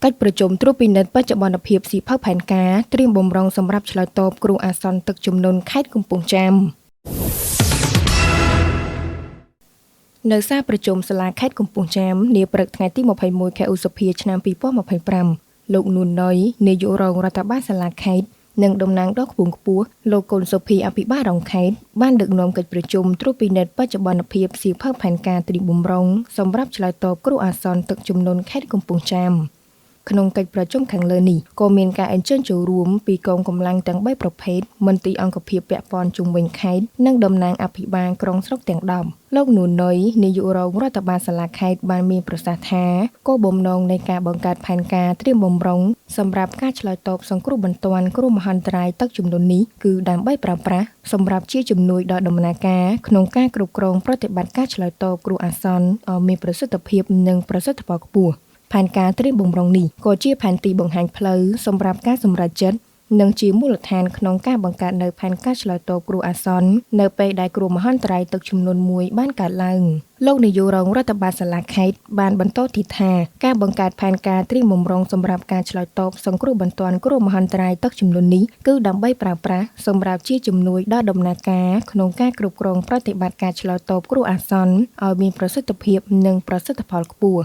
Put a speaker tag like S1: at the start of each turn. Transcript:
S1: កិច្ចប្រជុំត្រួតពិនិត្យបច្ចុប្បន្នភាពសៀវភៅផែនការត្រៀមបម្រុងសម្រាប់ឆ្លើយតបគ្រោះអាសន្នទឹកជំនន់ខេត្តកំពង់ចាមនៅសារប្រជុំសាលាខេត្តកំពង់ចាមនាព្រឹកថ្ងៃទី21ខែឧសភាឆ្នាំ2025លោកនួនណុយនាយករងរដ្ឋបាលសាលាខេត្តនិងតំណាងដ៏ខ្ពង់ខ្ពស់លោកកុលសុភីអភិបាលរងខេត្តបានដឹកនាំកិច្ចប្រជុំត្រួតពិនិត្យបច្ចុប្បន្នភាពសៀវភៅផែនការត្រៀមបម្រុងសម្រាប់ឆ្លើយតបគ្រោះអាសន្នទឹកជំនន់ខេត្តកំពង់ចាមក្នុងកិច្ចប្រជុំខាងលើនេះក៏មានការអញ្ជើញចូលរួមពីកងកម្លាំងទាំង3ប្រភេទមន្ត្រីអង្គភាពពាក់ព័ន្ធជុំវិញខេត្តនិងតំណាងអភិបាលក្រុងស្រុកទាំង10លោកនួនណុយនាយករងរដ្ឋបាលសាលាខេត្តបានមានប្រសាសន៍ថាគោលបំណងនៃការបង្កើតផែនការត្រៀមបម្រុងសម្រាប់ការឆ្លើយតបសង្គ្រោះបន្ទាន់គ្រោះមហន្តរាយទឹកជំនន់នេះគឺដើម្បីប្រើប្រាស់សម្រាប់ជាជំនួយដល់ដំណើរការក្នុងការគ្រប់គ្រងប្រតិបត្តិការឆ្លើយតបគ្រោះអាសន្នឲ្យមានប្រសិទ្ធភាពនិងប្រសិទ្ធផលខ្ពស់ផែនការត្រៀមបម្រុងនេះក៏ជាផែនទីបង្ហាញផ្លូវសម្រាប់ការសម្រេចចិត្តនិងជាមូលដ្ឋានក្នុងការបង្កើតនៅផែនការឆ្លើយតបគ្រោះអាសន្ននៅពេលដែលគ្រោះមហន្តរាយទឹកជំនន់មួយបានកើតឡើងលោកនាយករងរដ្ឋបាលសាលាខេត្តបានបន្តទៀតថាការបង្កើតផែនការត្រៀមបម្រុងសម្រាប់ការឆ្លើយតបសង្គ្រោះបន្ទាន់គ្រោះមហន្តរាយទឹកជំនន់នេះគឺដើម្បីប្រើប្រាស់សម្រាប់ជាជំនួយដល់ដំណើរការក្នុងការគ្រប់គ្រងប្រតិបត្តិការឆ្លើយតបគ្រោះអាសន្នឲ្យមានប្រសិទ្ធភាពនិងប្រសិទ្ធផលខ្ពស់